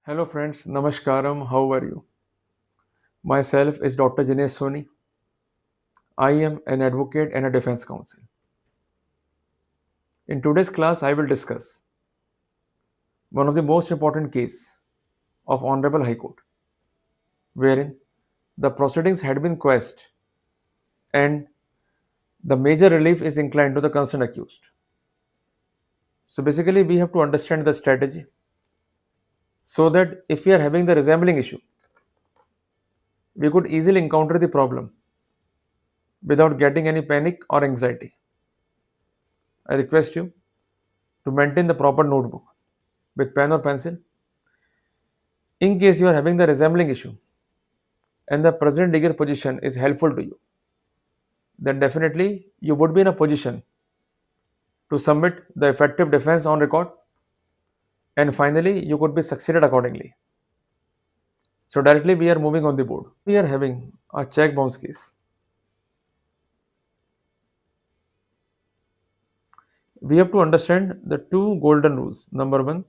Hello friends, Namaskaram, how are you? Myself is Dr. Jinesh Soni. I am an advocate and a defense counsel. In today's class, I will discuss one of the most important case of Honorable High Court, wherein the proceedings had been quashed and the major relief is inclined to the concerned accused. So basically, we have to understand the strategy so that if we are having the resembling issue, we could easily encounter the problem without getting any panic or anxiety. I request you to maintain the proper notebook with pen or pencil in case you are having the resembling issue and the present legal position is helpful to you, then definitely you would be in a position to submit the effective defense on record, and finally you could be succeeded accordingly. So directly we are moving on the board. We are having a check bounce case. We have to understand the two golden rules. Number one,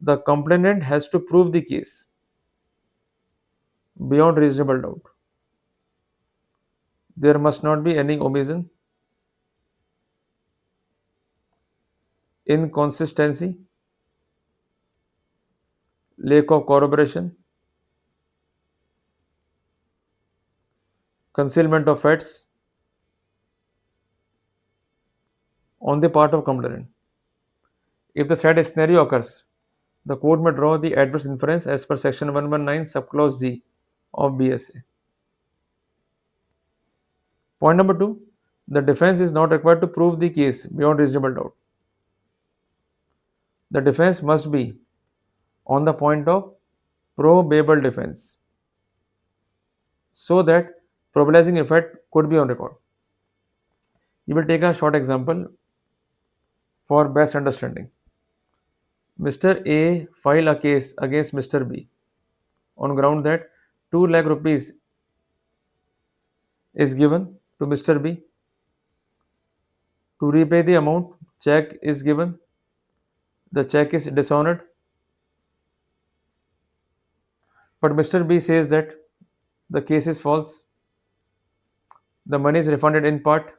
the complainant has to prove the case beyond reasonable doubt. There must not be any omission, inconsistency, lack of corroboration, concealment of facts on the part of complainant. If the said scenario occurs, the court may draw the adverse inference as per section 119 subclause Z of BSA. Point number 2, the defense is not required to prove the case beyond reasonable doubt. The defense must be on the point of probable defense so that probabilizing effect could be on record. We will take a short example for best understanding. Mr. A filed a case against Mr. B on ground that 2 lakh rupees is given to Mr. B. To repay the amount, check is given. The check is dishonored. But Mr. B says that the case is false. The money is refunded in part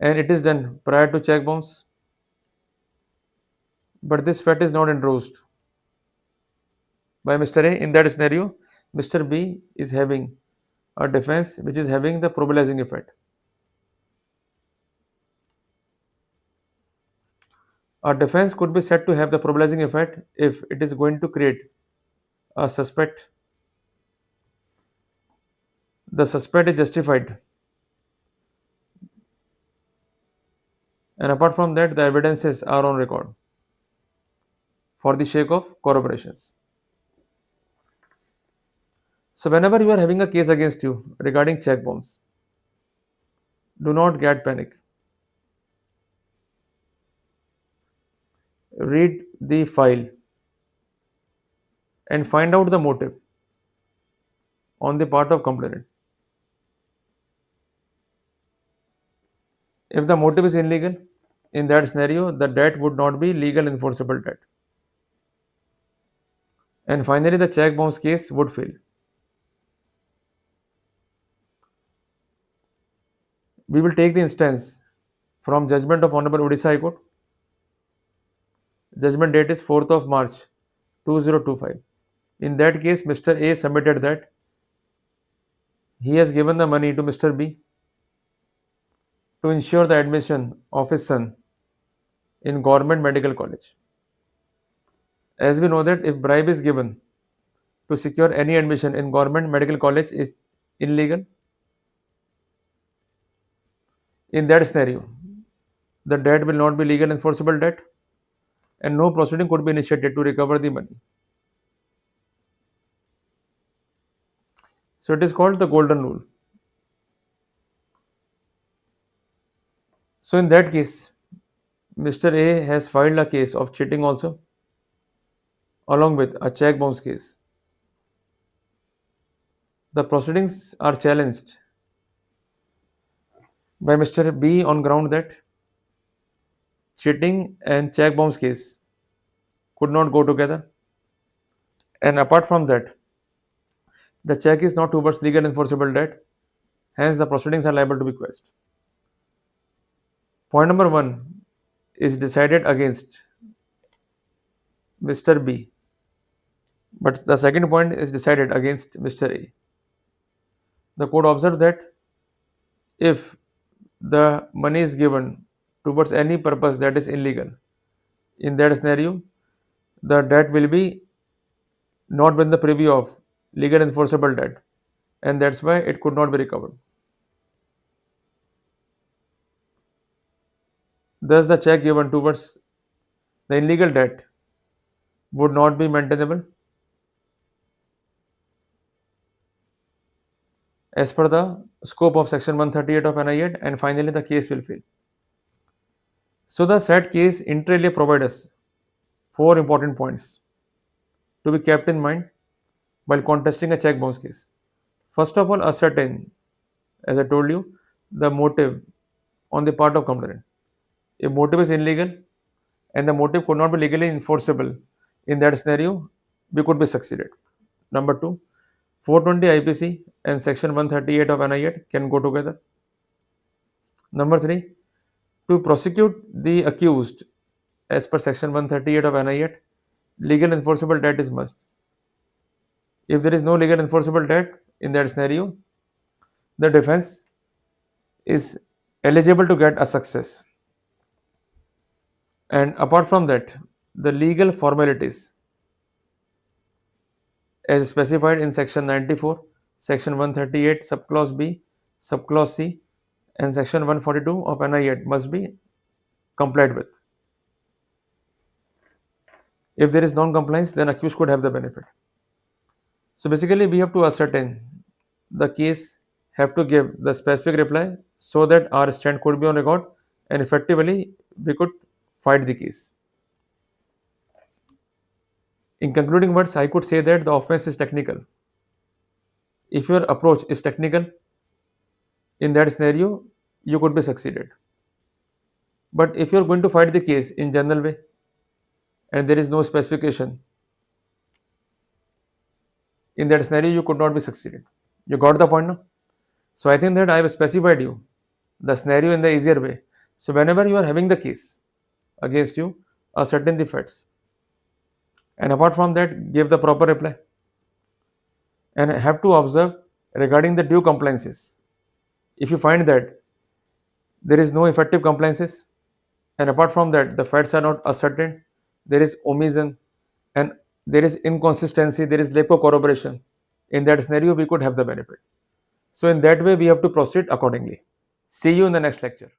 and it is done prior to check bounce. But this fact is not endorsed by Mr. A. In that scenario, Mr. B is having a defense which is having the probabilizing effect. A defense could be said to have the probabilizing effect if it is going to create a suspect. The suspect is justified, and apart from that, the evidences are on record for the sake of corroborations. So, whenever you are having a case against you regarding check bounce, do not get panic. Read the file and find out the motive on the part of complainant. If the motive is illegal, in that scenario, the debt would not be legal enforceable debt. And finally, the check bounce case would fail. We will take the instance from judgment of Honorable Odisha High Court. Judgment date is 4th of March 2025. In that case, Mr. A submitted that he has given the money to Mr. B to ensure the admission of his son in government medical college. As we know that if bribe is given to secure any admission in government medical college is illegal, in that scenario, the debt will not be legal enforceable debt and no proceeding could be initiated to recover the money. So it is called the golden rule. So in that case, Mr. A has filed a case of cheating also, along with a check bounce case. The proceedings are challenged by Mr. B on ground that cheating and check bounce case could not go together And apart from that, the check is not towards legal enforceable debt, hence the proceedings are liable to be quashed. Point number one is decided against Mr. B, but the second point is decided against Mr. A. The court observed that if the money is given towards any purpose that is illegal, in that scenario, the debt will be not within the preview of legal enforceable debt, and that's why it could not be recovered. Thus, the check given towards the illegal debt would not be maintainable as per the scope of section 138 of NI Act, and finally the case will fail. So the said case inter alia provides us four important points to be kept in mind while contesting a check bounce case. First of all, ascertain, as I told you, the motive on the part of complainant. If motive is illegal and the motive could not be legally enforceable, in that scenario, we could be succeeded. Number two, 420 IPC and section 138 of NI Act can go together. Number three, to prosecute the accused as per section 138 of NI Act, legal enforceable debt is must. If there is no legal enforceable debt in that scenario, the defense is eligible to get a success. And apart from that, the legal formalities as specified in section 94, section 138, subclause B, subclause C, and section 142 of NI Act must be complied with. If there is non-compliance, then accused could have the benefit. So basically, we have to ascertain the case, have to give the specific reply so that our stand could be on record and effectively we could fight the case. In concluding words, I could say that the offense is technical. If your approach is technical, in that scenario, you could be succeeded. But if you're going to fight the case in general way and there is no specification, in that scenario, you could not be succeeded. You got the point now? So I think that I have specified you the scenario in the easier way. So whenever you are having the case against you, ascertain the facts. And apart from that, give the proper reply. And have to observe regarding the due compliances. If you find that there is no effective compliances, and apart from that, the facts are not ascertained, there is omission, and there is inconsistency, there is lack of corroboration. In that scenario, we could have the benefit. So in that way, we have to proceed accordingly. See you in the next lecture.